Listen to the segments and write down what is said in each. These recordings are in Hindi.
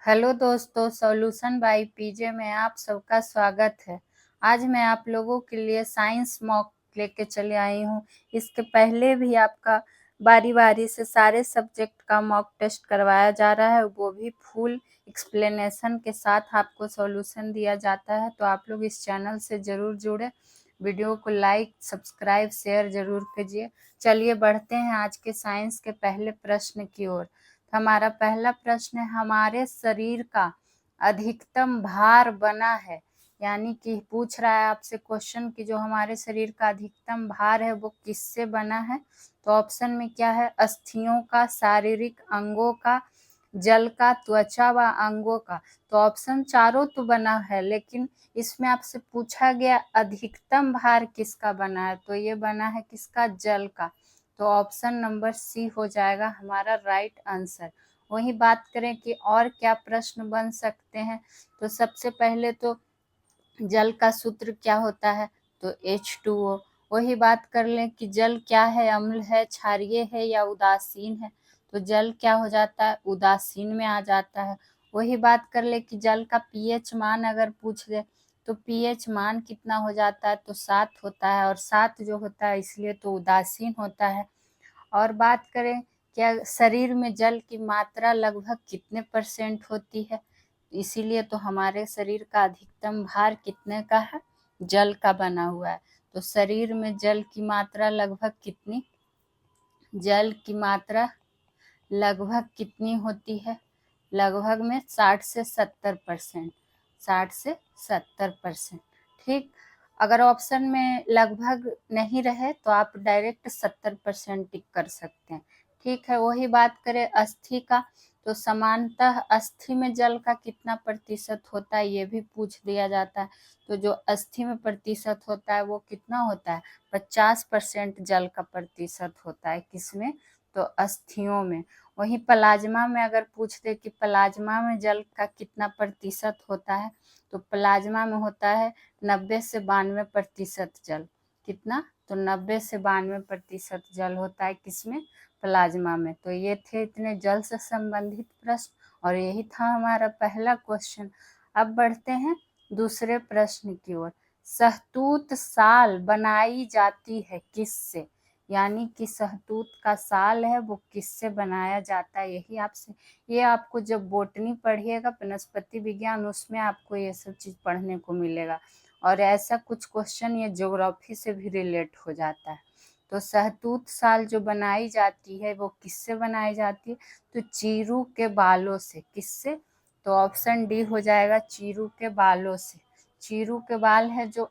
हेलो दोस्तों, सॉल्यूशन बाय पीजे में आप सबका स्वागत है। आज मैं आप लोगों के लिए साइंस मॉक लेके चले आई हूँ। इसके पहले भी आपका बारी बारी से सारे सब्जेक्ट का मॉक टेस्ट करवाया जा रहा है, वो भी फुल एक्सप्लेनेशन के साथ आपको सॉल्यूशन दिया जाता है। तो आप लोग इस चैनल से ज़रूर जुड़े, वीडियो को लाइक सब्सक्राइब शेयर ज़रूर कीजिए। चलिए बढ़ते हैं आज के साइंस के पहले प्रश्न की ओर। हमारा पहला प्रश्न है, हमारे शरीर का अधिकतम भार बना है, यानी कि पूछ रहा है आपसे क्वेश्चन कि जो हमारे शरीर का अधिकतम भार है वो किससे बना है। तो ऑप्शन में क्या है, अस्थियों का, शारीरिक अंगों का, जल का, त्वचा व अंगों का। तो ऑप्शन चारों तो बना है, लेकिन इसमें आपसे पूछा गया अधिकतम भार किसका बना है, तो ये बना है किसका, जल का। तो ऑप्शन नंबर सी हो जाएगा हमारा राइट आंसर। वही बात करें कि और क्या प्रश्न बन सकते हैं, तो सबसे पहले तो जल का सूत्र क्या होता है, तो H2O। वही बात कर लें कि जल क्या है, अम्ल है, क्षारीय है या उदासीन है, तो जल क्या हो जाता है, उदासीन में आ जाता है। वही बात कर ले कि जल का पीएच मान अगर पूछ ले तो पीएच मान कितना हो जाता है, तो 7 होता है, और 7 जो होता है इसलिए तो उदासीन होता है। और बात करें क्या शरीर में जल की मात्रा लगभग कितने परसेंट होती है, इसीलिए तो हमारे शरीर का अधिकतम भार कितने का है, जल का बना हुआ है। तो शरीर में जल की मात्रा लगभग कितनी, जल की मात्रा लगभग कितनी होती है, लगभग में 60 से 70%, 60 से 70%। ठीक, अगर ऑप्शन में लगभग नहीं रहे तो आप डायरेक्ट 70% टिक कर सकते हैं। ठीक है, वही बात करें अस्थि का, तो सामान्यतः अस्थि में जल का कितना प्रतिशत होता है ये भी पूछ दिया जाता है। तो जो अस्थि में प्रतिशत होता है वो कितना होता है, 50% जल का प्रतिशत होता है, किसमें, तो अस्थियों में। वहीं प्लाज्मा में अगर पूछ दे कि प्लाज्मा में जल का कितना प्रतिशत होता है, तो प्लाज्मा में होता है 90 से 92% जल। कितना, तो 90 से 92% जल होता है, किसमें, प्लाज्मा में। तो ये थे इतने जल से संबंधित प्रश्न और यही था हमारा पहला क्वेश्चन। अब बढ़ते हैं दूसरे प्रश्न की ओर। शहतूत साल बनाई जाती है किससे, यानी कि शहतूत का साल है वो किससे बनाया जाता है, यही आपसे, ये आपको जब बोटनी पढ़िएगा वनस्पति विज्ञान उसमें आपको ये सब चीज़ पढ़ने को मिलेगा। और ऐसा कुछ क्वेश्चन ये ज्योग्राफी से भी रिलेट हो जाता है। तो शहतूत साल जो बनाई जाती है वो किससे बनाई जाती है, तो चीरू के बालों से। किससे, तो ऑप्शन डी हो जाएगा, चीरू के बालों से। चीरू के बाल है जो,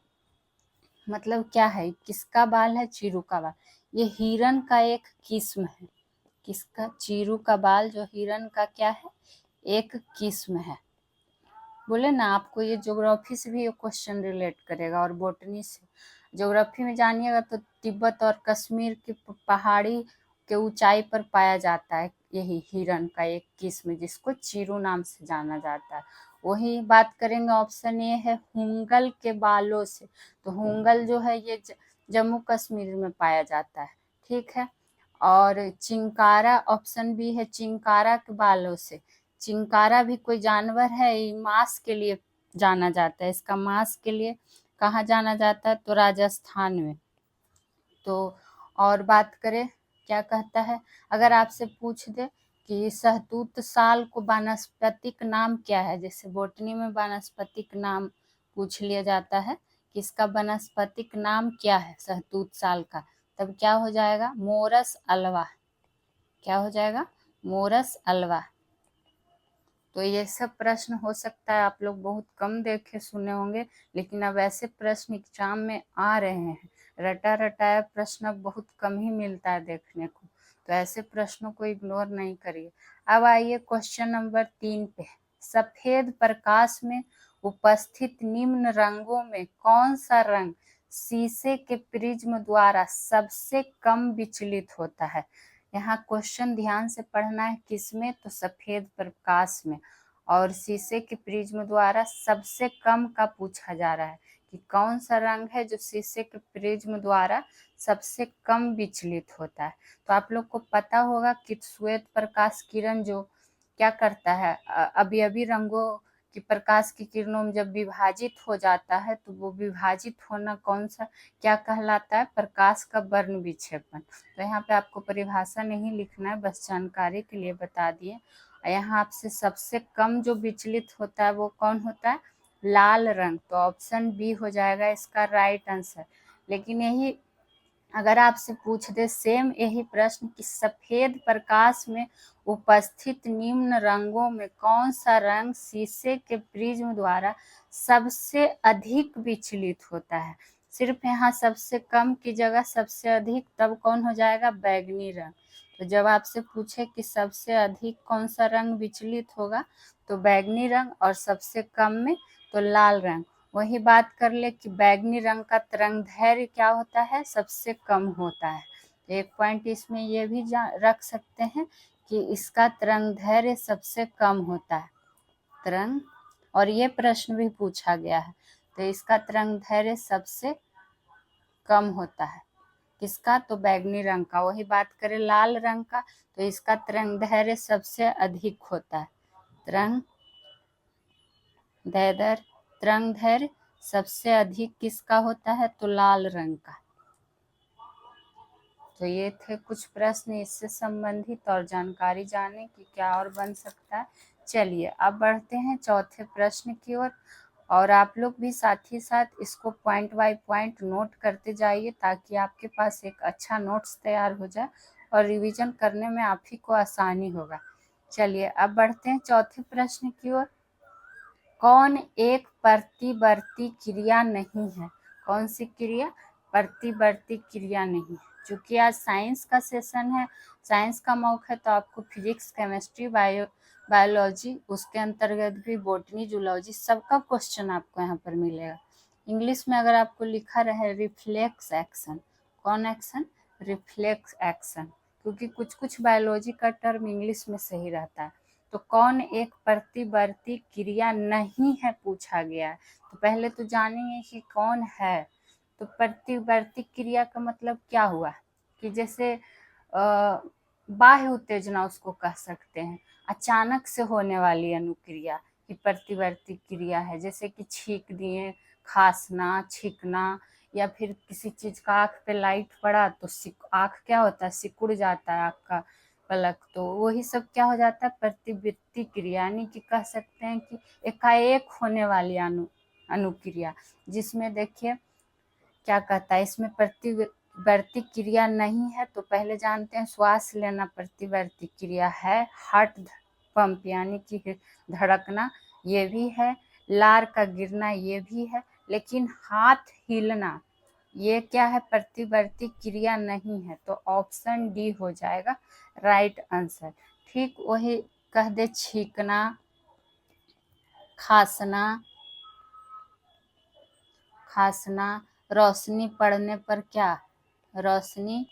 मतलब क्या है, किसका बाल है, चीरू का बाल। ये हिरन का एक किस्म है, किसका, चीरू का बाल जो हिरन का क्या है, एक किस्म है। बोले ना आपको ये ज्योग्राफी से भी ये क्वेश्चन रिलेट करेगा और बॉटनी से। ज्योग्राफी में जानिएगा तो तिब्बत और कश्मीर की पहाड़ी के ऊंचाई पर पाया जाता है यही हिरन का एक किस्म, जिसको चीरू नाम से जाना जाता है। वही बात करेंगे, ऑप्शन ए है हुंगल के बालों से। तो हुंगल जो है ये जम्मू कश्मीर में पाया जाता है। ठीक है, और चिंकारा, ऑप्शन बी है चिंकारा के बालों से। चिंकारा भी कोई जानवर है, ये मांस के लिए जाना जाता है, इसका मांस के लिए कहाँ जाना जाता है, तो राजस्थान में। तो और बात करें क्या कहता है, अगर आपसे पूछ दे कि शहतूत साल को वानस्पतिक नाम क्या है, जैसे बोटनी में वानस्पतिक नाम पूछ लिया जाता है कि इसका वानस्पतिक नाम क्या है शहतूत साल का, तब क्या हो जाएगा, मोरस अल्वा। क्या हो जाएगा, मोरस अल्वा। तो ये सब प्रश्न हो सकता है आप लोग बहुत कम देखे सुने होंगे, लेकिन अब ऐसे प्रश्न एग्जाम में आ रहे हैं। रटा रटाया प्रश्न अब बहुत कम ही मिलता है देखने को, तो ऐसे प्रश्नों को इग्नोर नहीं करिए। अब आइए क्वेश्चन नंबर 3 पे। सफेद प्रकाश में उपस्थित निम्न रंगों में कौन सा रंग शीशे के प्रिज्म द्वारा सबसे कम विचलित होता है। यहाँ क्वेश्चन ध्यान से पढ़ना है, किसमें, तो सफेद प्रकाश में। और शीशे के प्रिज्म द्वारा सबसे कम का पूछा जा रहा है कि कौन सा रंग है जो शीशे के प्रिज्म द्वारा सबसे कम विचलित होता है। तो आप लोग को पता होगा कि श्वेत प्रकाश किरण जो क्या करता है, अभी रंगों कि प्रकाश की किरणों में जब विभाजित हो जाता है तो वो विभाजित होना कौन सा क्या कहलाता है, प्रकाश का वर्ण विक्षेपण। तो यहाँ पे आपको परिभाषा नहीं लिखना है, बस जानकारी के लिए बता दिए। यहाँ आपसे सबसे कम जो विचलित होता है वो कौन होता है, लाल रंग। तो ऑप्शन बी हो जाएगा इसका राइट आंसर। लेकिन यही अगर आपसे पूछ दे सेम यही प्रश्न कि सफेद प्रकाश में उपस्थित निम्न रंगों में कौन सा रंग शीशे के प्रिज्म द्वारा सबसे अधिक विचलित होता है, सिर्फ यहाँ सबसे कम की जगह सबसे अधिक, तब कौन हो जाएगा, बैगनी रंग। तो जब आपसे पूछे कि सबसे अधिक कौन सा रंग विचलित होगा तो बैगनी रंग, और सबसे कम में तो लाल रंग। वही बात कर ले कि बैगनी रंग का तरंगदैर्घ्य क्या होता है, सबसे कम होता है। एक पॉइंट इसमें ये भी रख सकते हैं कि इसका तरंगदैर्घ्य सबसे कम होता है, तरंग, और ये प्रश्न भी पूछा गया है। तो इसका तरंगदैर्घ्य सबसे कम होता है, किसका, तो बैगनी रंग का। वही बात करें लाल रंग का तो इसका तरंगदैर्घ्य सबसे अधिक होता है, तरंगदैर्घ्य सबसे अधिक किसका होता है, तो लाल रंग का। तो ये थे कुछ प्रश्न इससे संबंधित और जानकारी जाने की क्या और बन सकता है। चलिए अब बढ़ते हैं चौथे प्रश्न की ओर, और आप लोग भी साथ ही साथ इसको पॉइंट बाय पॉइंट नोट करते जाइए ताकि आपके पास एक अच्छा नोट्स तैयार हो जाए और रिवीजन करने में आप ही को आसानी होगा। चलिए अब बढ़ते हैं चौथे प्रश्न की ओर। कौन एक प्रतिवर्ती क्रिया नहीं है, कौन सी क्रिया, प्रतिवर्ती क्रिया नहीं है। चूंकि आज साइंस का सेशन है, साइंस का मौका है, तो आपको फिजिक्स, केमिस्ट्री, बायोलॉजी, उसके अंतर्गत भी बॉटनी, जूलॉजी, सबका क्वेश्चन आपको यहाँ पर मिलेगा। इंग्लिश में अगर आपको लिखा रहे रिफ्लेक्स एक्शन, कौन एक्शन, रिफ्लेक्स एक्शन, क्योंकि कुछ कुछ बायोलॉजी का टर्म इंग्लिश में सही रहता है। तो कौन एक प्रतिवर्ती क्रिया नहीं है पूछा गया है। तो पहले तो जानेंगे कि कौन है। तो प्रतिवर्ती क्रिया का मतलब क्या हुआ कि जैसे बाह्य उत्तेजना उसको कह सकते हैं, अचानक से होने वाली अनुक्रिया की प्रतिवर्ती क्रिया है। जैसे कि छींक दिए, खांसना, छींकना, या फिर किसी चीज का आँख पे लाइट पड़ा तो आँख क्या होता है, सिकुड़ जाता है आँख का पलक, तो वही सब क्या हो जाता है, प्रतिवर्ती क्रिया। यानी कि कह सकते हैं कि एकाएक होने वाली अनुक्रिया, जिसमें देखिए क्या कहता है, इसमें प्रतिवर्ती क्रिया नहीं है। तो पहले जानते हैं श्वास लेना प्रतिवर्ती क्रिया है, हार्ट पंप यानी कि धड़कना ये भी है, लार का गिरना ये भी है, लेकिन हाथ हिलना ये क्या है, प्रतिवर्ती क्रिया नहीं है। तो ऑप्शन डी हो जाएगा राइट आंसर। ठीक वही कह दे छींकना, खांसना, रोशनी पड़ने पर क्या, रोशनी,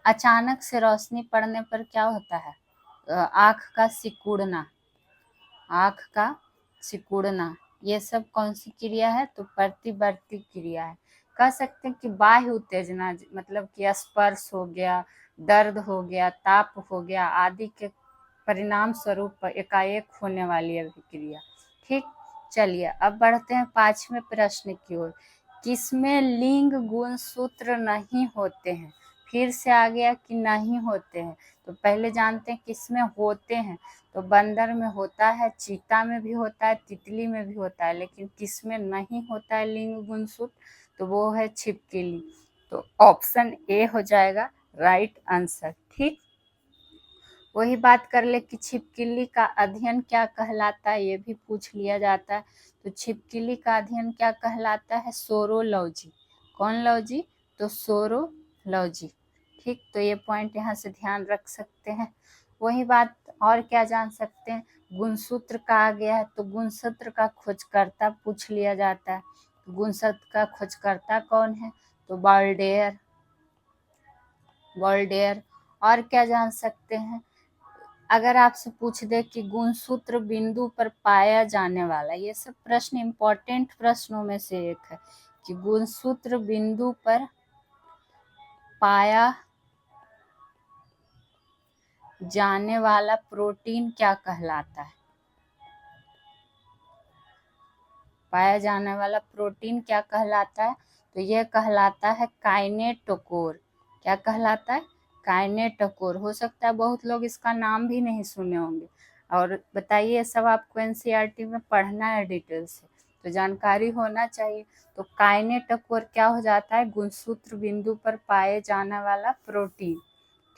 अचानक से रोशनी पड़ने पर क्या होता है, आँख का सिकुड़ना, ये सब कौन सी क्रिया है, तो प्रतिवर्ती क्रिया है। कह सकते हैं कि बाह्य उत्तेजना मतलब कि स्पर्श हो गया, दर्द हो गया, ताप हो गया आदि के परिणाम स्वरूप एकाएक होने वाली अभिक्रिया। ठीक, चलिए अब बढ़ते हैं पांचवें प्रश्न की ओर। किसमें लिंग गुणसूत्र नहीं होते हैं, फिर से आ गया कि नहीं होते हैं। तो पहले जानते हैं किसमें होते हैं। तो बंदर में होता है, चीता में भी होता है, तितली में भी होता है, लेकिन किसमें नहीं होता है लिंग गुणसूत्र, तो वो है छिपकली। तो ऑप्शन ए हो जाएगा राइट आंसर। ठीक, वही बात कर ले कि छिपकली का अध्ययन क्या कहलाता है, ये भी पूछ लिया जाता है। तो छिपकली का अध्ययन क्या कहलाता है, सोरोलॉजी। कौन लॉजी, तो सोरोलॉजी। ठीक, तो ये पॉइंट यहाँ से ध्यान रख सकते हैं। वही बात और क्या जान सकते हैं, गुणसूत्र का आ गया है तो गुणसूत्र का खोजकर्ता पूछ लिया जाता है। गुणसूत्र का खोजकर्ता कौन है, तो बॉल्डेयर। और क्या जान सकते हैं, अगर आपसे पूछ दे कि गुणसूत्र बिंदु पर पाया जाने वाला, ये सब प्रश्न इंपॉर्टेंट प्रश्नों में से एक है कि गुणसूत्र बिंदु पर पाया जाने वाला प्रोटीन क्या कहलाता है? पाया जाने वाला प्रोटीन क्या कहलाता है? तो यह कहलाता है काइनेटोकोर। क्या कहलाता है? काइनेटोकोर। हो सकता है बहुत लोग इसका नाम भी नहीं सुने होंगे। और बताइए, ये सब आपको एनसीईआरटी में पढ़ना है डिटेल से, तो जानकारी होना चाहिए। तो काइनेटोकोर क्या हो जाता है? गुणसूत्र बिंदु पर पाए जाने वाला प्रोटीन।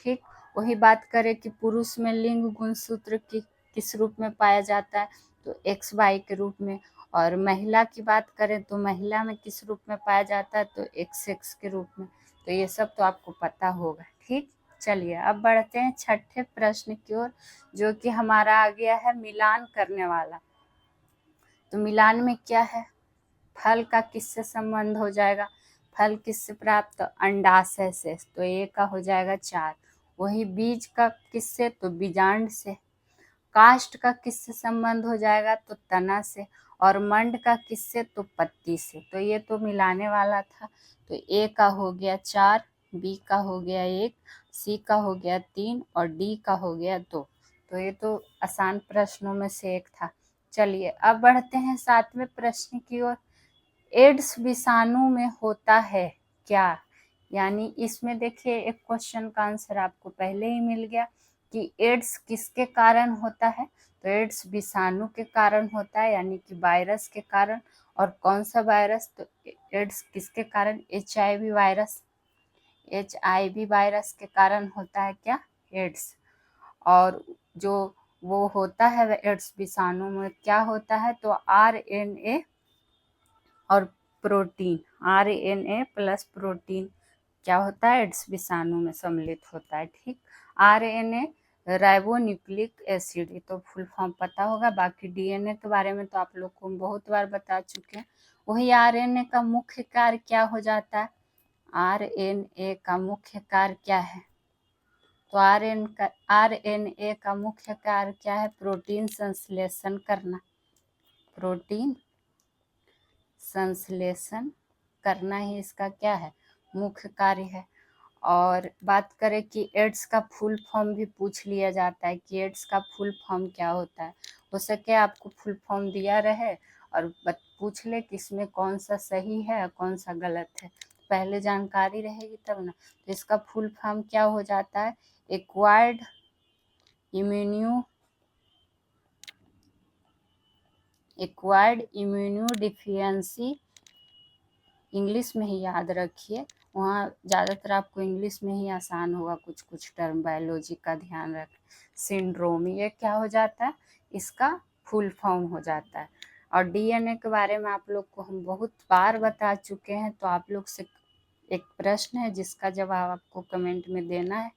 ठीक, वही बात करें कि पुरुष में लिंग गुणसूत्र किस रूप में पाया जाता है? तो XY के रूप में। और महिला की बात करें तो महिला में किस रूप में पाया जाता है? तो XX के रूप में। तो ये सब तो आपको पता होगा। ठीक, चलिए अब बढ़ते हैं छठे प्रश्न की ओर, जो कि हमारा आ गया है मिलान करने वाला। तो मिलान में क्या है? फल का किससे संबंध हो जाएगा? फल किससे प्राप्त? अंडाशय से। तो ये का हो जाएगा 4। वही बीज का किससे? तो बीजांड से। काष्ठ का किससे संबंध हो जाएगा? तो तना से। और मंड का किससे? तो पत्ती से। तो ये तो मिलाने वाला था। तो ए का हो गया 4, बी का हो गया 1, सी का हो गया 3 और डी का हो गया 2। तो ये तो आसान प्रश्नों में से एक था। चलिए अब बढ़ते हैं 7वें प्रश्न की ओर। एड्स विषाणु में होता है क्या? यानी इसमें देखिए एक क्वेश्चन का आंसर आपको पहले ही मिल गया कि एड्स किसके कारण होता है? तो एड्स विषाणु के कारण होता है, यानी कि वायरस के कारण। और कौन सा वायरस? तो एड्स किसके कारण? HIV virus. HIV वायरस के कारण होता है क्या? एड्स। और जो वो होता है एड्स विषाणु में क्या होता है? तो RNA और प्रोटीन, RNA प्लस प्रोटीन क्या होता है? एड्स विषाणु में सम्मिलित होता है। ठीक, RNA राइबोन्यूक्लिक एसिड, ये तो फुल फॉर्म पता होगा। बाकी DNA के बारे में तो आप लोग को बहुत बार बता चुके हैं। वही RNA का मुख्य कार्य क्या हो जाता है? RNA का मुख्य कार्य क्या है? तो RNA का मुख्य कार्य क्या है? प्रोटीन संश्लेषण करना। प्रोटीन संश्लेषण करना ही इसका क्या है? मुख्य कार्य है। और बात करें कि एड्स का फुल फॉर्म भी पूछ लिया जाता है कि एड्स का फुल फॉर्म क्या होता है। हो सके आपको फुल फॉर्म दिया रहे और पूछ ले कि इसमें कौन सा सही है और कौन सा गलत है। पहले जानकारी रहेगी तब ना। तो इसका फुल फॉर्म क्या हो जाता है? Acquired immunodeficiency. इंग्लिश में ही याद रखिए, वहाँ ज़्यादातर आपको इंग्लिश में ही आसान होगा। कुछ कुछ टर्म बायोलॉजी का ध्यान रखें। सिंड्रोम, ये क्या हो जाता है? इसका फुल फॉर्म हो जाता है। और DNA के बारे में आप लोग को हम बहुत बार बता चुके हैं। तो आप लोग से एक प्रश्न है जिसका जवाब आपको कमेंट में देना है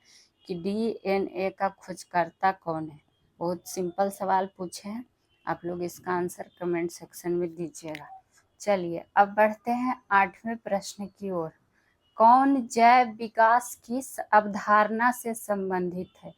कि DNA का खोजकर्ता कौन है? बहुत सिंपल सवाल पूछे हैं, आप लोग इसका आंसर कमेंट सेक्शन में दीजिएगा। चलिए अब बढ़ते हैं 8वें प्रश्न की ओर। कौन जैव विकास की अवधारणा से संबंधित है?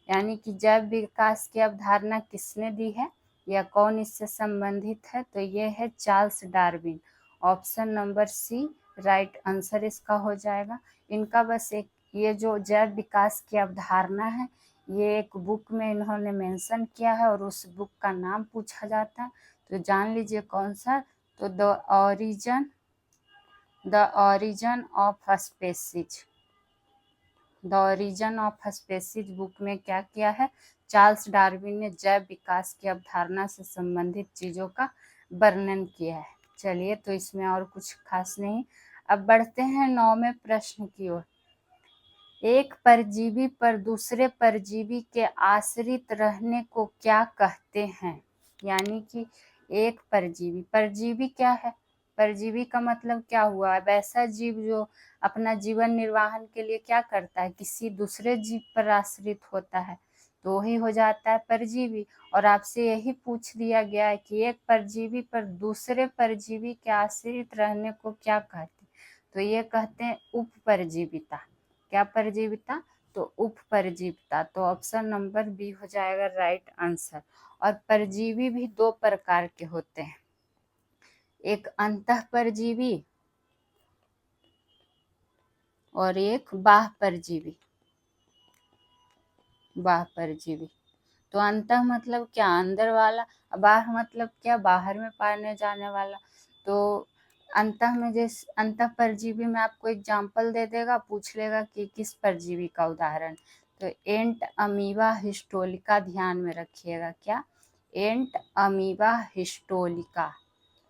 यानी कि जैव विकास की अवधारणा किसने दी है या कौन इससे संबंधित है? तो ये है Charles Darwin. Option number C right answer इसका हो जाएगा। इनका बस एक ये जो जैव विकास की अवधारणा है, ये एक बुक में इन्होंने मेंशन किया है और उस बुक का नाम पूछा जाता है। तो जान लीजिए कौन सा? तो the origin of species. The origin of species book में क्या किया है? चार्ल्स डार्विन ने जैव विकास की अवधारणा से संबंधित चीज़ों का वर्णन किया है। चलिए, तो इसमें और कुछ खास नहीं। अब बढ़ते हैं 9वें प्रश्न की ओर। एक परजीवी पर दूसरे परजीवी के आश्रित रहने को क्या कहते हैं? यानी कि एक परजीवी क्या है? परजीवी का मतलब क्या हुआ? वैसा जीव जो अपना जीवन निर्वाहन के लिए क्या करता है? किसी दूसरे जीव पर आश्रित होता है, तो वही हो जाता है परजीवी। और आपसे यही पूछ दिया गया है कि एक परजीवी पर दूसरे परजीवी के आश्रित रहने को क्या कहते हैं? तो ये कहते हैं उपपरजीविता। क्या परजीविता? तो उपपरजीविता। तो ऑप्शन नंबर बी हो जाएगा राइट आंसर। और परजीवी भी 2 प्रकार के होते हैं, एक अंतःपरजीवी और एक बाह्य परजीवी। बाह्य परजीवी। तो अंतः मतलब क्या, अंदर वाला, बाह्य मतलब क्या, बाहर में पाने जाने वाला। तो अंतः में जैसे अंतः परजीवी में आपको एग्जाम्पल दे देगा, पूछ लेगा कि किस परजीवी का उदाहरण। तो एंट अमीबा हिस्टोलिका ध्यान में रखिएगा। क्या, एंट अमीबा हिस्टोलिका,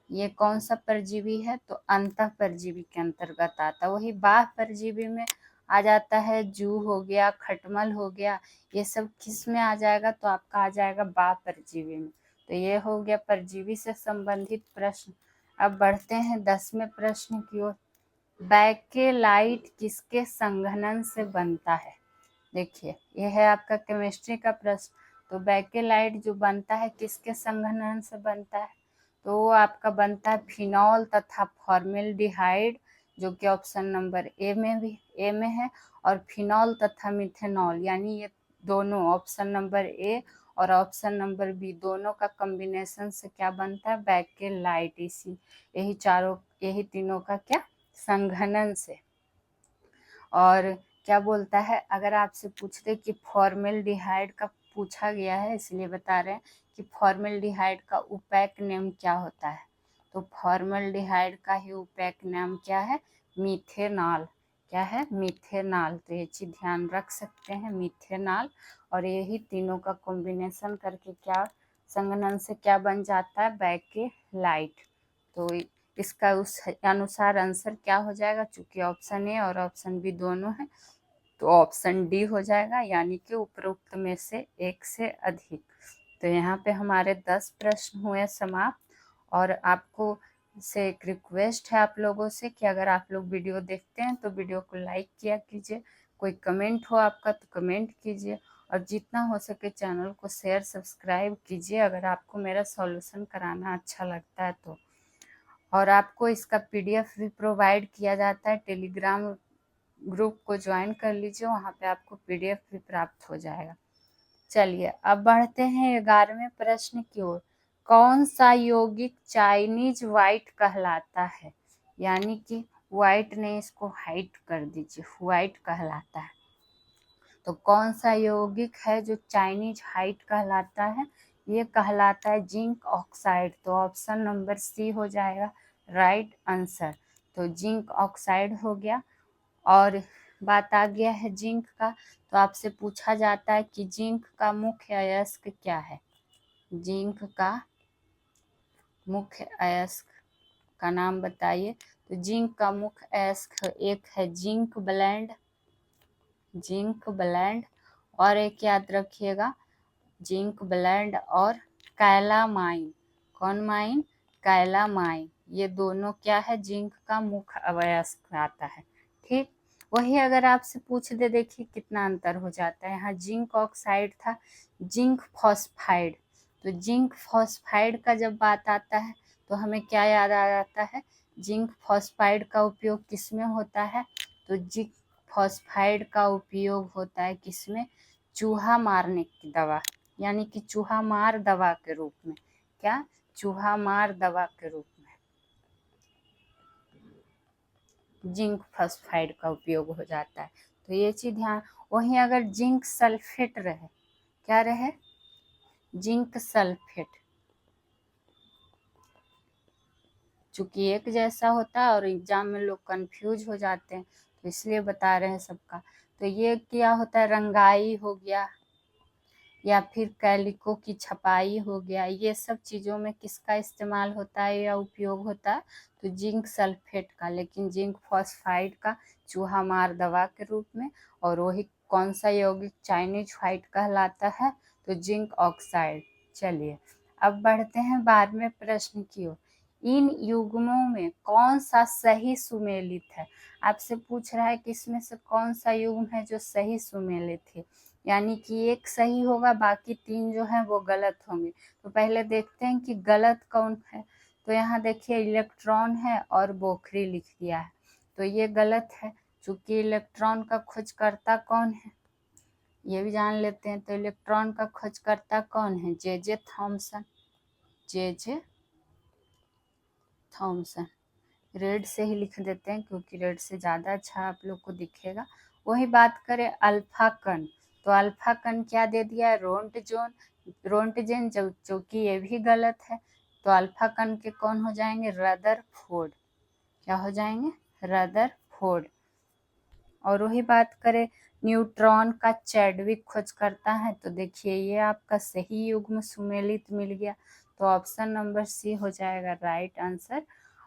ये कौन सा परजीवी है, तो अंतः परजीवी के अंतर्गत आता है। वही बाह्य परजीवी में आ जाता है, जू हो गया, खटमल हो गया, ये सब किस में आ जाएगा, तो आपका आ जाएगा बाह्य परजीवी में। तो ये हो गया परजीवी से संबंधित प्रश्न। अब बढ़ते हैं 10वें प्रश्न की ओर। बैकेलाइट किसके संघनन से बनता है। देखिए, यह है आपका केमिस्ट्री का प्रश्न। तो बैकेलाइट जो बनता है किसके संघनन से बनता है, तो वो आपका बनता है फिनॉल तथा फॉर्मेल्डिहाइड, जो कि ऑप्शन नंबर ए में है, और फिनॉल तथा मिथेनॉल, यानी ये दोनों ऑप्शन नंबर ए और ऑप्शन नंबर बी दोनों का कॉम्बिनेशन से क्या बनता है, बैकेलाइट। इसी यही तीनों का क्या, संघनन से। और क्या बोलता है, अगर आपसे पूछते कि फॉर्मेल्डिहाइड का पूछा गया है, इसलिए बता रहे हैं कि फॉर्मेल्डिहाइड का उपैक नेम क्या होता है, तो फॉर्मेल्डिहाइड का ही उपैक नाम क्या है, मीथेनॉल। क्या है, मीथेनॉल। तो ये चीज ध्यान रख सकते हैं, मीथेनॉल। और यही तीनों का कॉम्बिनेशन करके क्या, संघनन से क्या बन जाता है, बैकेलाइट। तो इसका उस अनुसार आंसर क्या हो जाएगा, चूंकि ऑप्शन ए और ऑप्शन बी दोनों है, तो ऑप्शन डी हो जाएगा, यानी कि उपरोक्त में से एक से अधिक। तो यहाँ पे हमारे 10 प्रश्न हुए समाप्त। और आपको से एक रिक्वेस्ट है आप लोगों से कि अगर आप लोग वीडियो देखते हैं तो वीडियो को लाइक किया कीजिए, कोई कमेंट हो आपका तो कमेंट कीजिए, और जितना हो सके चैनल को शेयर सब्सक्राइब कीजिए अगर आपको मेरा सॉल्यूशन कराना अच्छा लगता है तो। और आपको इसका पीडीएफ भी प्रोवाइड किया जाता है, टेलीग्राम ग्रुप को ज्वाइन कर लीजिए, वहाँ पे आपको पीडीएफ भी प्राप्त हो जाएगा। चलिए अब बढ़ते हैं 11वें प्रश्न की ओर। कौन सा यौगिक चाइनीज व्हाइट कहलाता है, यानी कि व्हाइट ने इसको हाइट कर दीजिए, व्हाइट कहलाता है। तो कौन सा यौगिक है जो चाइनीज हाइट कहलाता है, ये कहलाता है जिंक ऑक्साइड। तो ऑप्शन नंबर सी हो जाएगा राइट आंसर। तो जिंक ऑक्साइड हो गया। और बात आ गया है जिंक का, तो आपसे पूछा जाता है कि जिंक का मुख्य अयस्क क्या है। जिंक का मुख्य अयस्क का नाम बताइए। तो जिंक का मुख्य अयस्क एक है जिंक ब्लेंड, जिंक ब्लेंड, और एक याद रखिएगा जिंक ब्लेंड और कैलामाइन। कौन माइन, कैलामाइन। ये दोनों क्या है, जिंक का मुख्य अयस्क आता है। ठीक, वही अगर आपसे पूछ दे, देखिए कितना अंतर हो जाता है। यहाँ जिंक ऑक्साइड था, जिंक फॉस्फाइड। तो जिंक फॉस्फाइड का जब बात आता है तो हमें क्या याद आ जाता है, जिंक फॉस्फाइड का उपयोग किसमें होता है, तो जिंक फॉस्फाइड का उपयोग होता है किसमें, चूहा मारने की दवा, यानी कि चूहा मार दवा के रूप में। क्या, चूहा मार दवा के रूप में जिंक फॉस्फाइड का उपयोग हो जाता है। तो ये चीज ध्यान। वहीं अगर जिंक सल्फेट रहे, क्या रहे, जिंक सल्फेट, चूंकि एक जैसा होता है और एग्जाम में लोग कंफ्यूज हो जाते हैं, तो इसलिए बता रहे हैं सबका। तो ये क्या होता है, रंगाई हो गया या फिर कैलिको की छपाई हो गया, ये सब चीज़ों में किसका इस्तेमाल होता है या उपयोग होता है, तो जिंक सल्फेट का। लेकिन जिंक फॉस्फाइड का चूहा मार दवा के रूप में। और वही कौन सा यौगिक चाइनीज व्हाइट कहलाता है, तो जिंक ऑक्साइड। चलिए अब बढ़ते हैं 12वें प्रश्न की ओर। इन युग्मों में कौन सा सही सुमेलित है। आपसे पूछ रहा है कि इसमें से कौन सा युग्म है जो सही सुमेलित है, यानी कि एक सही होगा, बाकी 3 जो हैं वो गलत होंगे। तो पहले देखते हैं कि गलत कौन है। तो यहाँ देखिए इलेक्ट्रॉन है और बोखरी लिख दिया है, तो ये गलत है। चूंकि इलेक्ट्रॉन का खोजकर्ता कौन है, ये भी जान लेते हैं। तो इलेक्ट्रॉन का खोजकर्ता कौन है, J Thomson, J Thomson. Red से ही लिख देते हैं क्योंकि रेड से ज़्यादा अच्छा आप लोग को दिखेगा। वही बात करें अल्फा कण, तो अल्फा कण क्या दे दिया है, रोंटजेन, जो कि ये भी गलत है। तो अल्फा कण के कौन हो जाएंगे, रदरफोर्ड। क्या हो जाएंगे, रदरफोर्ड। और वही बात करें न्यूट्रॉन का, चैडविक खोज करता है। तो देखिए ये आपका सही युग्म सुमेलित मिल गया, तो ऑप्शन नंबर सी हो जाएगा राइट आंसर।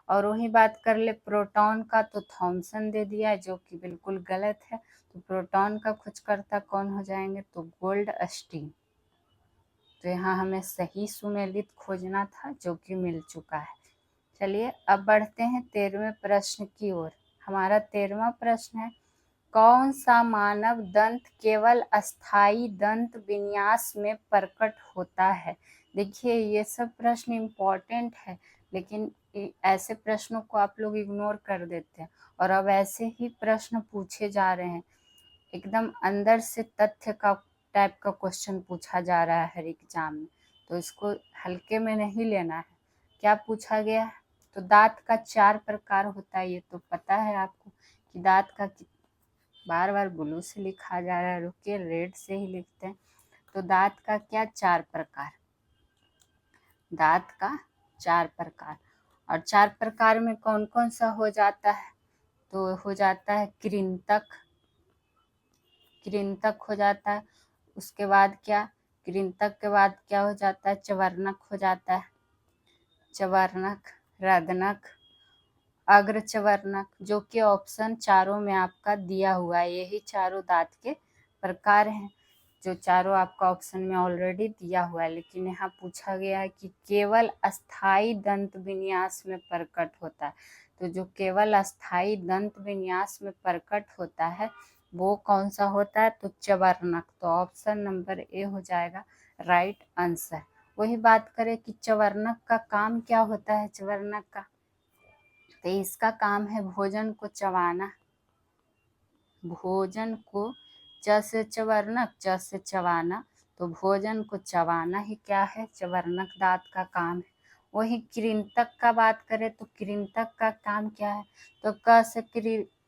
और वही बात कर ले प्रोटॉन का, तो थॉमसन दे दिया है, जो कि बिल्कुल गलत है। तो प्रोटॉन का खोजकर्ता कौन हो जाएंगे, तो गोल्डस्टीन। तो यहाँ हमें सही सुमेलित खोजना था, जो कि मिल चुका है। चलिए अब बढ़ते हैं 13वें प्रश्न की ओर। हमारा 13वां प्रश्न है, कौन सा मानव दंत केवल अस्थायी दंत विन्यास में प्रकट होता है। देखिए ये सब प्रश्न इम्पोर्टेंट है, लेकिन ऐसे प्रश्नों को आप लोग इग्नोर कर देते हैं, और अब ऐसे ही प्रश्न पूछे जा रहे हैं, एकदम अंदर से तथ्य का टाइप का क्वेश्चन पूछा जा रहा है हर एग्जाम में, तो इसको हल्के में नहीं लेना है। क्या पूछा गया है, तो दांत का 4 प्रकार होता है, ये तो पता है आपको कि दांत का, बार बार ब्लू से लिखा जा रहा है, रुकिए रेड से ही लिखते हैं। तो दांत का क्या 4 प्रकार, दांत का 4 प्रकार। और 4 प्रकार में कौन कौन सा हो जाता है, तो हो जाता है कृंतक, कृंतक हो जाता है। उसके बाद क्या, कृंतक के बाद क्या हो जाता है, चवर्णक हो जाता है, चवर्णक, रदनक, अग्रचवर्णक, जो कि ऑप्शन चारों में आपका दिया हुआ है। यही चारों दांत के प्रकार हैं, जो चारों आपका ऑप्शन में ऑलरेडी दिया हुआ है, लेकिन यहाँ पूछा गया है कि केवल अस्थाई दंत विन्यास में प्रकट होता है। तो जो केवल अस्थाई दंत विन्यास में प्रकट होता है वो कौन सा होता है, तो चवर्णक। तो ऑप्शन नंबर ए हो जाएगा राइट आंसर। वही बात करें कि चवर्णक का काम क्या होता है, चवर्णक का, तो इसका काम है भोजन को चबाना, भोजन को, च से चवर्णक, च से चबाना, तो भोजन को चबाना ही क्या है, चवर्णक दांत का काम है। वही कृंतक का बात करें तो कृंतक का काम क्या है, तो क से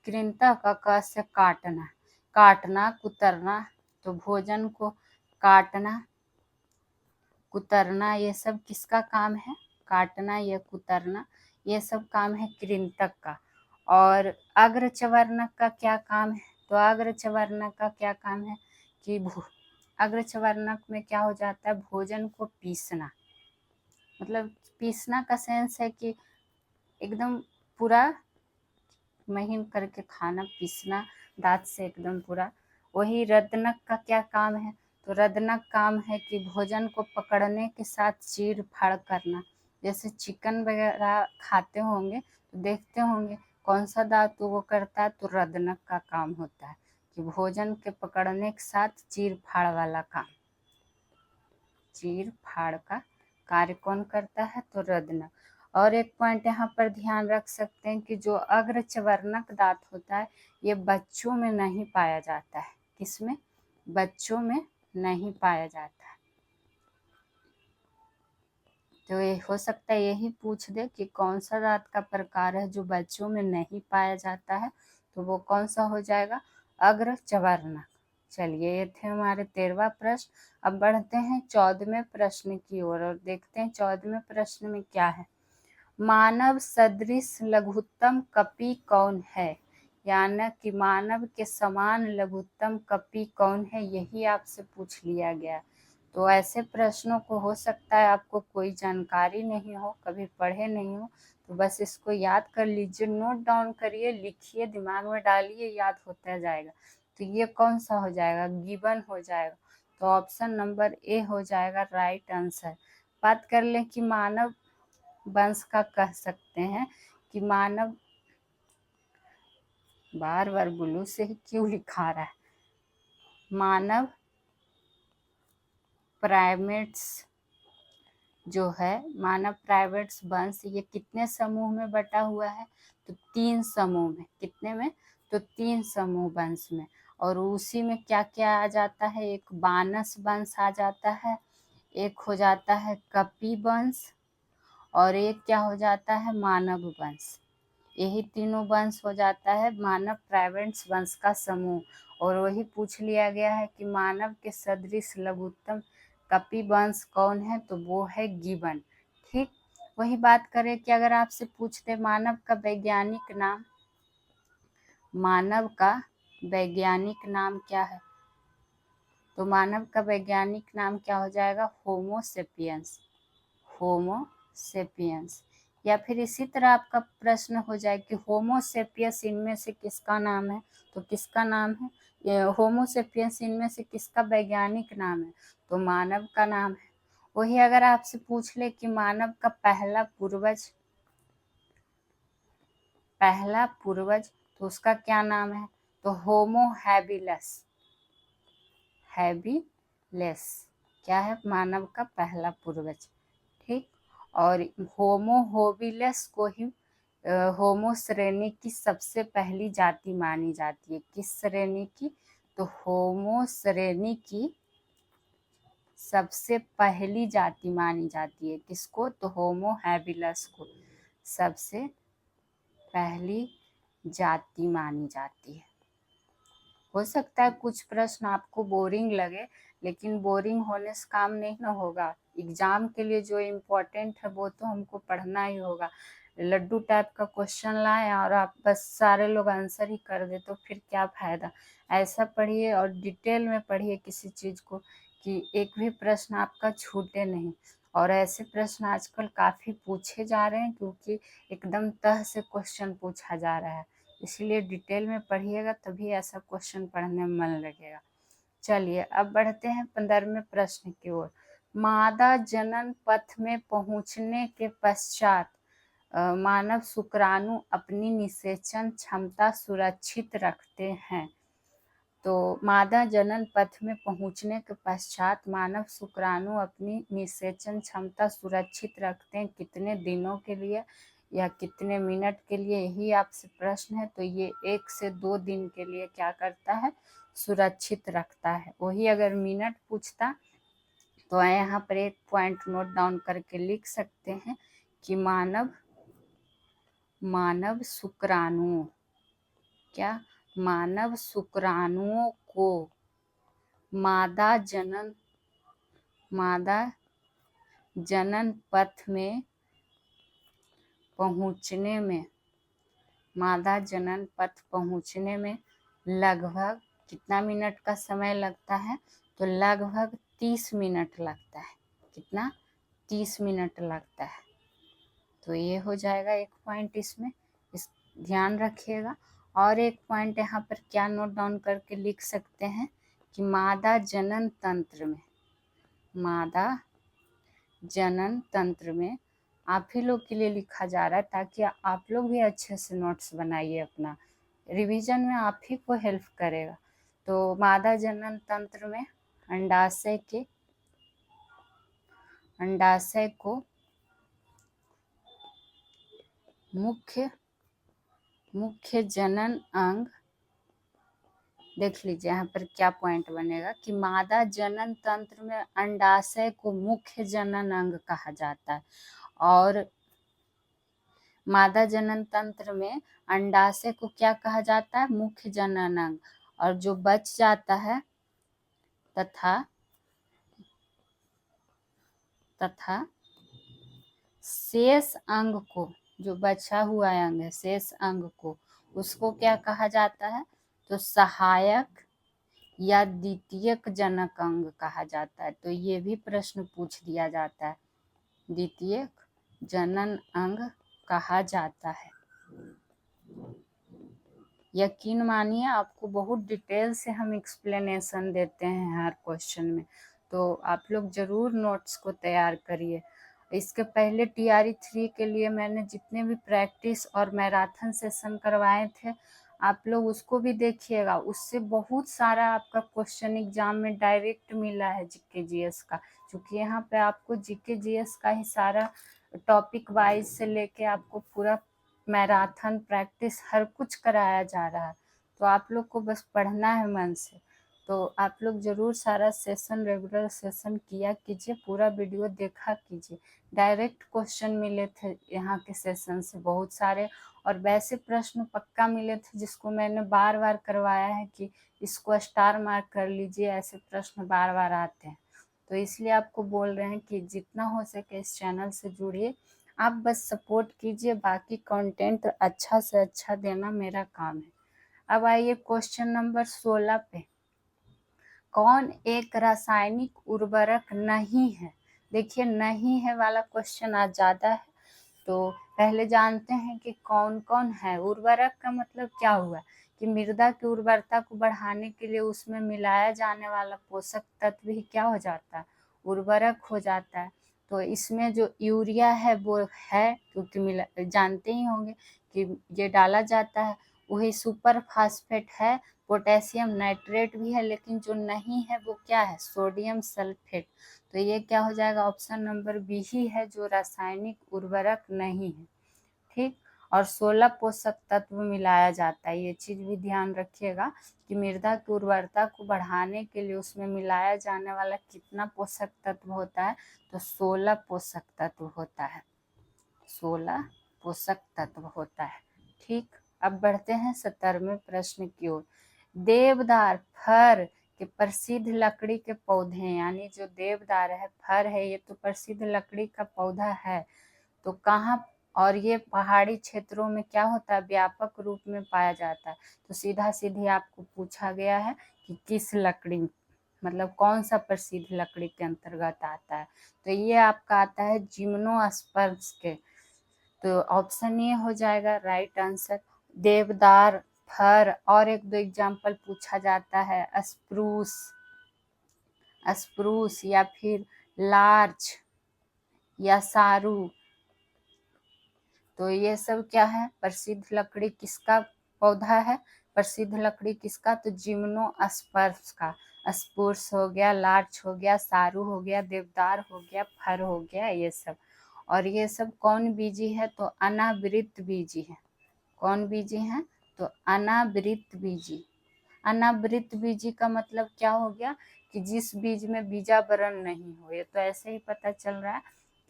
कृंतक, क से काटना, काटना कुतरना, तो भोजन को काटना कुतरना ये सब किसका काम है, काटना या कुतरना, ये सब काम है कृंतक का। और अग्रचवर्णक का क्या काम है, तो अग्रचवर्णक का क्या काम है कि अग्रचवर्णक में क्या हो जाता है, भोजन को पीसना, मतलब पीसना का सेंस है कि एकदम पूरा महीन करके खाना, पीसना दांत से एकदम पूरा। वही रदनक का क्या काम है, तो रदनक काम है कि भोजन को पकड़ने के साथ चीर फाड़ करना। जैसे चिकन वगैरह खाते होंगे तो देखते होंगे कौन सा दांत वो करता है, तो रदनक का काम होता है कि भोजन के पकड़ने के साथ चीर फाड़ वाला काम, चीर फाड़ का कार्य कौन करता है, तो रदनक। और एक पॉइंट यहाँ पर ध्यान रख सकते हैं कि जो अग्रचवर्णक दांत होता है ये बच्चों में नहीं पाया जाता है, किसमें, बच्चों में नहीं पाया जाता है। तो ये हो सकता है यही पूछ दे कि कौन सा दांत का प्रकार है जो बच्चों में नहीं पाया जाता है, तो वो कौन सा हो जाएगा, अग्रचवर्णक। चलिए ये थे हमारे 13वां प्रश्न। अब बढ़ते हैं 14वें प्रश्न की ओर और देखते हैं 14वें प्रश्न में क्या है। मानव सदृश लघुत्तम कपी कौन है, यानी कि मानव के समान लघुत्तम कपी कौन है, यही आपसे पूछ लिया गया। तो ऐसे प्रश्नों को हो सकता है आपको कोई जानकारी नहीं हो, कभी पढ़े नहीं हो, तो बस इसको याद कर लीजिए, नोट डाउन करिए, लिखिए, दिमाग में डालिए, याद होता जाएगा। तो ये कौन सा हो जाएगा, गिबन हो जाएगा। तो ऑप्शन नंबर ए हो जाएगा राइट आंसर। बात कर लें कि मानव वंश का कह सकते हैं कि मानव, बार बार ब्लू से ही क्यों लिखा रहा है, मानव प्राइमेट्स जो है, मानव प्राइमेट्स वंश ये कितने समूह में बटा हुआ है, तो 3 समूह में। कितने में, तो 3 समूह वंश में। और उसी में क्या क्या आ जाता है, एक बानस वंश आ जाता है, एक हो जाता है कपी वंश, और एक क्या हो जाता है, मानव वंश। यही तीनों वंश हो जाता है मानव प्राइमेट्स वंश का समूह। और वही पूछ लिया गया है कि मानव के सदृश लघुत्तम कपिवंश कौन है, तो वो है गिबन। ठीक, वही बात करें कि अगर आपसे पूछते मानव का वैज्ञानिक नाम, मानव का वैज्ञानिक नाम क्या है, तो मानव का वैज्ञानिक नाम क्या हो जाएगा, होमो सेपियंस, होमो सेपियंस। या फिर इसी तरह आपका प्रश्न हो जाए कि होमो सेपियंस इनमें से किसका नाम है, तो किसका नाम है, ये होमो सेपियंस इनमें से किसका वैज्ञानिक नाम है, तो मानव का नाम है। वही अगर आपसे पूछ ले कि मानव का पहला पूर्वज तो उसका क्या नाम है, तो होमो हैबिलस, हैबिलेस क्या है, मानव का पहला पूर्वज। ठीक, और होमो होबिलस को ही होमो श्रेणी की सबसे पहली जाति मानी जाती है। किस श्रेणी की, तो होमो श्रेणी की सबसे पहली जाति मानी जाती है। किसको, तो होमो हैबिलस को सबसे पहली जाति मानी जाती है। हो सकता है कुछ प्रश्न आपको बोरिंग लगे, लेकिन बोरिंग होने से काम नहीं ना होगा। एग्जाम के लिए जो इम्पोर्टेंट है वो तो हमको पढ़ना ही होगा। लड्डू टाइप का क्वेश्चन लाए और आप बस सारे लोग आंसर ही कर दे तो फिर क्या फ़ायदा। ऐसा पढ़िए और डिटेल में पढ़िए किसी चीज़ को कि एक भी प्रश्न आपका छूटे नहीं। और ऐसे प्रश्न आजकल काफ़ी पूछे जा रहे हैं क्योंकि एकदम तह से क्वेश्चन पूछा जा रहा है, इसलिए डिटेल में पढ़िएगा तभी ऐसा क्वेश्चन पढ़ने में मन लगेगा। चलिए अब बढ़ते हैं 15वें प्रश्न की ओर। मादा जनन पथ में पहुंचने के पश्चात मानव शुक्राणु अपनी निषेचन क्षमता सुरक्षित रखते हैं। तो मादा जनन पथ में पहुंचने के पश्चात मानव शुक्राणु अपनी निषेचन क्षमता सुरक्षित रखते हैं, कितने दिनों के लिए या कितने मिनट के लिए, यही आपसे प्रश्न है। तो ये 1 से 2 दिन के लिए क्या करता है, सुरक्षित रखता है। वही अगर मिनट पूछता तो यहाँ पर एक पॉइंट नोट डाउन करके लिख सकते हैं कि मानव शुक्राणु क्या, मानव शुक्राणुओं को मादा जनन पथ में पहुंचने में लगभग कितना मिनट का समय लगता है, तो लगभग 30 मिनट लगता है। कितना, 30 मिनट लगता है। तो ये हो जाएगा एक पॉइंट, इसमें इस ध्यान रखिएगा। और एक पॉइंट यहाँ पर क्या नोट डाउन करके लिख सकते हैं कि मादा जनन तंत्र में आप ही लोग के लिए लिखा जा रहा है ताकि आप लोग भी अच्छे से नोट्स बनाइए, अपना रिवीजन में आप ही को हेल्प करेगा। तो मादा जनन तंत्र में अंडाशय को मुख्य जनन अंग, देख लीजिए यहाँ पर क्या पॉइंट बनेगा कि मादा जनन तंत्र में अंडाशय को मुख्य जनन अंग कहा जाता है। और मादा जनन तंत्र में अंडाशय को क्या कहा जाता है, मुख्य जनन अंग। और जो बच जाता है तथा शेष अंग को, जो बचा हुआ अंग है शेष अंग को, उसको क्या कहा जाता है, तो सहायक या द्वितीयक जनक अंग कहा जाता है। तो ये भी प्रश्न पूछ दिया जाता है, द्वितीयक जनन अंग कहा जाता है। यकीन मानिए आपको बहुत डिटेल से हम एक्सप्लेनेशन देते हैं हर क्वेश्चन में, तो आप लोग ज़रूर नोट्स को तैयार करिए। इसके पहले TRE 3 के लिए मैंने जितने भी प्रैक्टिस और मैराथन सेशन करवाए थे, आप लोग उसको भी देखिएगा। उससे बहुत सारा आपका क्वेश्चन एग्जाम में डायरेक्ट मिला है GK GS का, क्योंकि यहाँ पे आपको GK GS का ही सारा टॉपिक वाइज से लेके आपको पूरा मैराथन प्रैक्टिस हर कुछ कराया जा रहा है। तो आप लोग को बस पढ़ना है मन से। तो आप लोग ज़रूर सारा सेशन रेगुलर सेशन किया कीजिए, पूरा वीडियो देखा कीजिए। डायरेक्ट क्वेश्चन मिले थे यहाँ के सेशन से बहुत सारे, और वैसे प्रश्न पक्का मिले थे जिसको मैंने बार बार करवाया है कि इसको स्टार मार्क कर लीजिए, ऐसे प्रश्न बार बार आते हैं। तो इसलिए आपको बोल रहे हैं कि जितना हो सके इस चैनल से जुड़िए, आप बस सपोर्ट कीजिए, बाकी कंटेंट अच्छा से अच्छा देना मेरा काम है। अब आइए क्वेश्चन नंबर 16 पे। कौन एक रासायनिक उर्वरक नहीं है? देखिए नहीं है वाला क्वेश्चन आज ज़्यादा है, तो पहले जानते हैं कि कौन कौन है। उर्वरक का मतलब क्या हुआ कि मृदा की उर्वरता को बढ़ाने के लिए उसमें मिलाया जाने वाला पोषक तत्व ही क्या हो जाता है, उर्वरक हो जाता है। तो इसमें जो यूरिया है वो है, क्योंकि जानते ही होंगे कि ये डाला जाता है। वही सुपर फास्फेट है, पोटेशियम नाइट्रेट भी है, लेकिन जो नहीं है वो क्या है, सोडियम सल्फेट। तो ये क्या हो जाएगा, ऑप्शन नंबर बी ही है जो रासायनिक उर्वरक नहीं है। ठीक, और 16 पोषक तत्व मिलाया जाता है, ये चीज भी ध्यान रखिएगा कि मृदा की उर्वरता को बढ़ाने के लिए उसमें मिलाया जाने वाला कितना पोषक तत्व होता है, तो 16 पोषक तत्व होता है, 16 पोषक तत्व होता है। ठीक, अब बढ़ते हैं 17वें प्रश्न की ओर। देवदार फर के प्रसिद्ध लकड़ी के पौधे, यानी जो देवदार है, फर है, ये तो प्रसिद्ध लकड़ी का पौधा है, तो कहाँ, और ये पहाड़ी क्षेत्रों में क्या होता है, व्यापक रूप में पाया जाता है। तो सीधा सीधी आपको पूछा गया है कि किस लकड़ी, मतलब कौन सा प्रसिद्ध लकड़ी के अंतर्गत आता है, तो ये आपका आता है जिम्नोस्पर्म्स के। तो ऑप्शन ए हो जाएगा राइट आंसर, देवदार, फर, और एक दो एग्जाम्पल पूछा जाता है, स्प्रूस, स्प्रूस या फिर लार्च या सारू। तो ये सब क्या है, प्रसिद्ध लकड़ी किसका पौधा है, प्रसिद्ध लकड़ी किसका, तो जिम्नोस्पर्म्स का। स्पूर्स हो गया, लार्च हो गया, सारू हो गया, देवदार हो गया, फर हो गया, ये सब। और ये सब कौन बीजी है, तो अनावृत बीजी है। कौन बीजी है, तो अनावृत बीजी। अनावृत बीजी का मतलब क्या हो गया कि जिस बीज में बीजावरण नहीं हो। ये तो ऐसे ही पता चल रहा है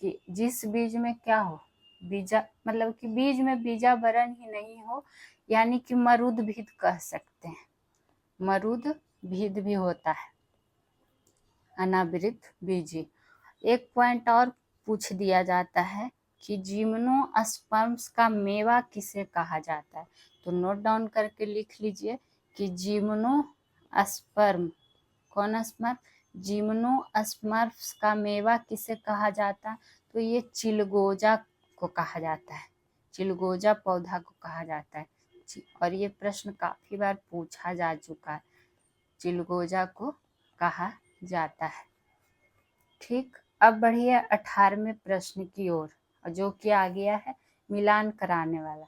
कि जिस बीज में क्या हो, बीजा मतलब कि बीज में बीजावरण ही नहीं हो, यानी कि मरुद भी कह सकते हैं, मरुद भिद भी होता है अनावृत बीजी। एक पॉइंट और पूछ दिया जाता है कि जिम्नोस्पर्म्स का मेवा किसे कहा जाता है, तो नोट डाउन करके लिख लीजिए कि जिम्नोस्पर्म, कौन स्पर्म, जिम्नोस्पर्म्स का मेवा किसे कहा जाता है, तो ये चिलगोजा को कहा जाता है, चिलगोजा पौधा को कहा जाता है। और ये प्रश्न काफी बार पूछा जा चुका है, चिलगोजा को कहा जाता है। ठीक, अब बढ़िए 18वें प्रश्न की ओर, जो कि आ गया है मिलान कराने वाला।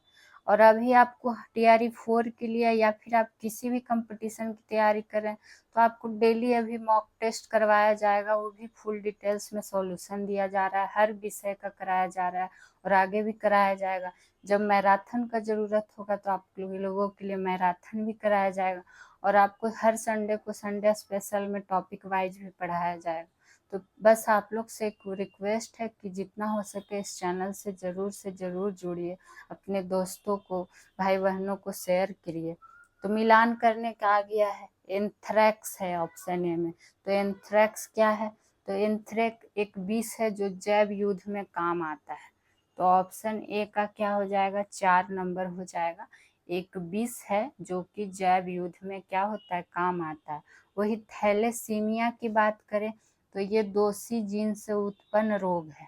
और अभी आपको TRE 4 के लिए या फिर आप किसी भी कंपटीशन की तैयारी कर रहे हैं, तो आपको डेली अभी मॉक टेस्ट करवाया जाएगा, वो भी फुल डिटेल्स में सॉल्यूशन दिया जा रहा है, हर विषय का कराया जा रहा है और आगे भी कराया जाएगा। जब मैराथन का ज़रूरत होगा तो आप लोगों के लिए मैराथन भी कराया जाएगा, और आपको हर संडे को संडे स्पेशल में टॉपिक वाइज भी पढ़ाया जाएगा। तो बस आप लोग से एक रिक्वेस्ट है कि जितना हो सके इस चैनल से ज़रूर जुड़िए, अपने दोस्तों को, भाई बहनों को शेयर करिए। तो मिलान करने का आ गया है, एंथ्रेक्स है ऑप्शन ए में। तो एंथ्रेक्स क्या है, तो एंथ्रेक्स एक विष है जो जैव युद्ध में काम आता है। तो ऑप्शन ए का क्या हो जाएगा, 4 नंबर हो जाएगा। एक विष है जो कि जैव युद्ध में क्या होता है, काम आता है। वही थैलेसीमिया की बात करें तो ये दोषी जीन से उत्पन्न रोग है।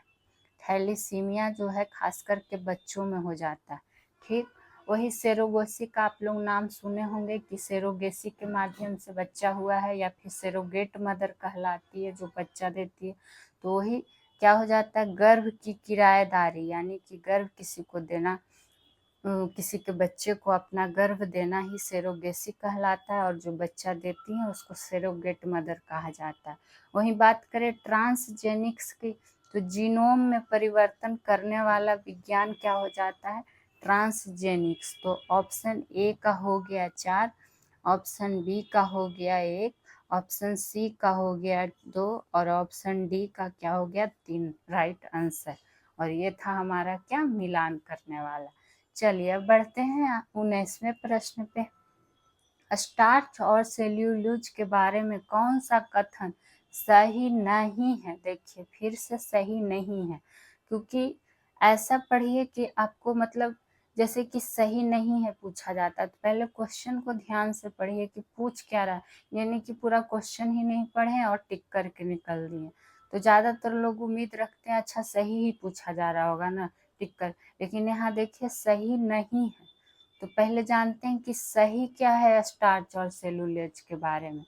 थैलेसीमिया जो है खास करके बच्चों में हो जाता है। ठीक, वही सेरोगेसी का आप लोग नाम सुने होंगे कि सेरोगेसी के माध्यम से बच्चा हुआ है, या फिर सेरोगेट मदर कहलाती है जो बच्चा देती है। तो वही क्या हो जाता है, गर्भ की किराएदारी, यानी कि गर्भ किसी को देना, किसी के बच्चे को अपना गर्भ देना ही सेरोगेसी कहलाता है, और जो बच्चा देती है उसको सेरोगेट मदर कहा जाता है। वहीं बात करें ट्रांसजेनिक्स की, तो जीनोम में परिवर्तन करने वाला विज्ञान क्या हो जाता है, ट्रांसजेनिक्स। तो ऑप्शन ए का हो गया 4, ऑप्शन बी का हो गया 1, ऑप्शन सी का हो गया 2 और ऑप्शन डी का क्या हो गया 3 राइट आंसर। और ये था हमारा क्या मिलान करने वाला। चलिए अब बढ़ते हैं 19वें प्रश्न पे। स्टार्च और सेल्यूलोज के बारे में कौन सा कथन सही नहीं है। देखिए फिर से सही नहीं है, क्योंकि ऐसा पढ़िए कि आपको मतलब जैसे कि सही नहीं है पूछा जाता, तो पहले क्वेश्चन को ध्यान से पढ़िए कि पूछ क्या रहा है, यानी कि पूरा क्वेश्चन ही नहीं पढ़े और टिक करके निकल दिए। तो ज़्यादातर लोग उम्मीद रखते हैं अच्छा सही ही पूछा जा रहा होगा ना टिक कर, लेकिन यहाँ देखिए सही नहीं है। तो पहले जानते हैं कि सही क्या है स्टार्च और सेलुलोज के बारे में।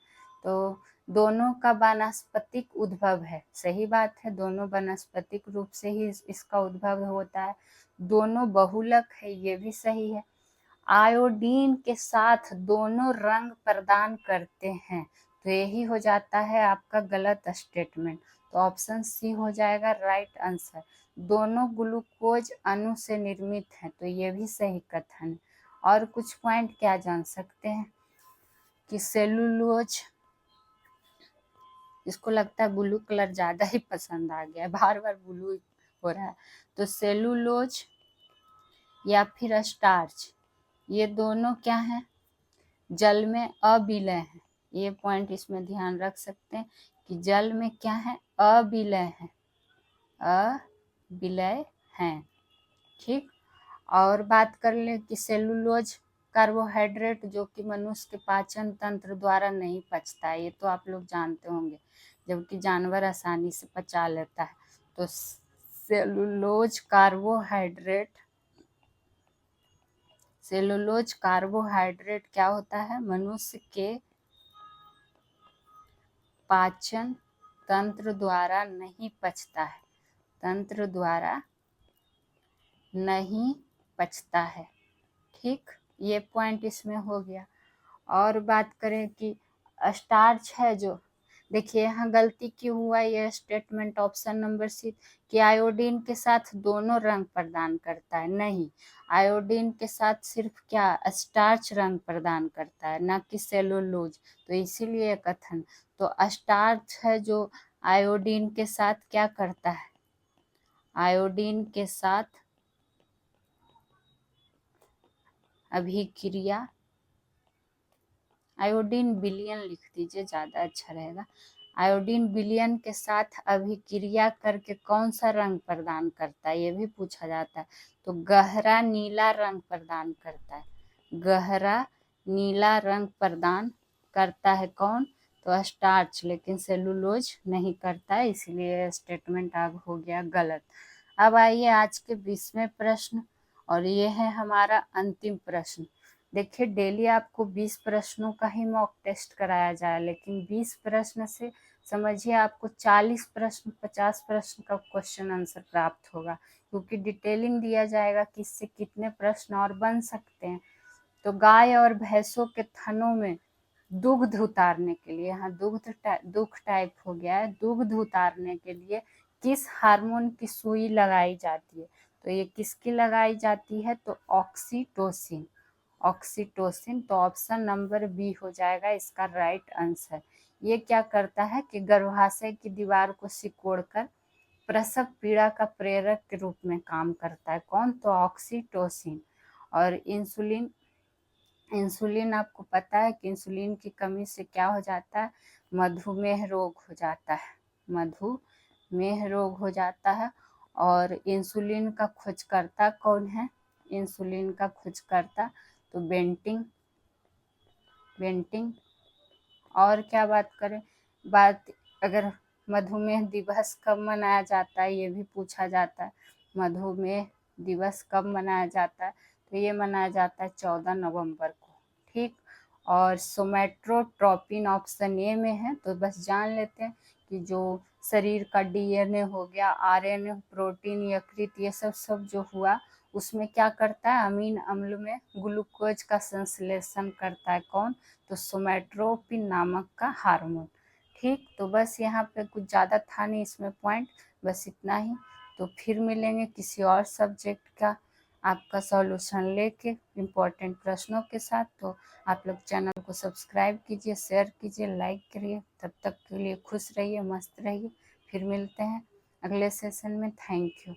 तो दोनों का वानस्पतिक उद्भव है, सही बात है, दोनों वानस्पतिक रूप से ही इसका उद्भव होता है। दोनों बहुलक है, ये भी सही है। आयोडीन के साथ दोनों रंग प्रदान करते हैं, तो यही हो जाता है आपका गलत स्टेटमेंट। तो ऑप्शन सी हो जाएगा राइट आंसर। दोनों ग्लूकोज अणु से निर्मित हैं, तो ये भी सही कथन है। और कुछ पॉइंट क्या जान सकते हैं कि सेलुलोज, इसको लगता है ब्लू कलर ज़्यादा ही पसंद आ गया, बार बार ब्लू हो रहा है। तो सेलुलोज या फिर स्टार्च, ये दोनों क्या हैं, जल में अविलय है। ये पॉइंट इसमें ध्यान रख सकते हैं कि जल में क्या है, अविलय है, अविलय हैं। ठीक। और बात कर ले कि सेलुलोज कार्बोहाइड्रेट जो कि मनुष्य के पाचन तंत्र द्वारा नहीं पचता है, ये तो आप लोग जानते होंगे, जबकि जानवर आसानी से पचा लेता है। तो सेलुलोज कार्बोहाइड्रेट क्या होता है, मनुष्य के पाचन तंत्र द्वारा नहीं पचता है, तंत्र द्वारा नहीं पचता है। ठीक, ये पॉइंट इसमें हो गया। और बात करें कि स्टार्च है जो, देखिए यहाँ गलती क्यों हुआ, ये स्टेटमेंट ऑप्शन नंबर सी कि आयोडीन के साथ दोनों रंग प्रदान करता है, नहीं, आयोडीन के साथ सिर्फ क्या स्टार्च रंग प्रदान करता है, ना कि सेलुलोज। तो इसीलिए कथन, तो स्टार्च है जो आयोडीन के साथ क्या करता है, आयोडीन के साथ अभिक्रिया, आयोडीन विलयन लिख दीजिए ज़्यादा अच्छा रहेगा, आयोडीन विलयन के साथ अभिक्रिया करके कौन सा रंग प्रदान करता है, ये भी पूछा जाता है। तो गहरा नीला रंग प्रदान करता है, गहरा नीला रंग प्रदान करता है कौन, तो स्टार्च, लेकिन सेलुलोज नहीं करता है, इसलिए स्टेटमेंट अब हो गया गलत। अब आइए आज के 20वें प्रश्न, और ये है हमारा अंतिम प्रश्न। देखिए डेली आपको 20 प्रश्नों का ही मॉक टेस्ट कराया जाए, लेकिन 20 प्रश्न से समझिए आपको 40 प्रश्न 50 प्रश्न का क्वेश्चन आंसर प्राप्त होगा, क्योंकि डिटेलिंग दिया जाएगा कि इससे कितने प्रश्न और बन सकते हैं। तो गाय और भैंसों के थनों में दुग्ध उतारने के लिए, यहाँ दुग्ध टाइप हो गया है, दुग्ध उतारने के लिए किस हार्मोन की सुई लगाई जाती है, तो ये किसकी लगाई जाती है, तो ऑक्सीटोसिन, ऑक्सीटोसिन। तो ऑप्शन नंबर बी हो जाएगा इसका राइट आंसर। ये क्या करता है कि गर्भाशय की दीवार को सिकोड़कर प्रसव पीड़ा का प्रेरक के रूप में काम करता है कौन, तो ऑक्सीटोसिन। और इंसुलिन, इंसुलिन आपको पता है कि इंसुलिन की कमी से क्या हो जाता है, मधुमेह रोग हो जाता है, मधुमेह रोग हो जाता है। और इंसुलिन का खोजकर्ता कौन है, इंसुलिन का खोजकर्ता तो बेंटिंग। और क्या बात करें, बात अगर मधुमेह दिवस कब मनाया जाता है, ये भी पूछा जाता है, मधुमेह दिवस कब मनाया जाता है, तो ये मनाया जाता है 14 नवंबर को। ठीक। और सोमैट्रोट्रोपिन ऑप्शन ए में है, तो बस जान लेते हैं कि जो शरीर का डीएनए हो गया, आरएनए, प्रोटीन, यकृत, ये सब जो हुआ, उसमें क्या करता है, अमीन अम्ल में ग्लूकोज का संश्लेषण करता है कौन, तो सोमैट्रोपिन नामक का हार्मोन। ठीक, तो बस यहाँ पे कुछ ज़्यादा था नहीं इसमें पॉइंट, बस इतना ही। तो फिर मिलेंगे किसी और सब्जेक्ट का आपका सॉल्यूशन लेके इम्पोर्टेंट प्रश्नों के साथ। तो आप लोग चैनल को सब्सक्राइब कीजिए, शेयर कीजिए, लाइक करिए। तब तक के लिए खुश रहिए, मस्त रहिए। फिर मिलते हैं अगले सेशन में। Thank you.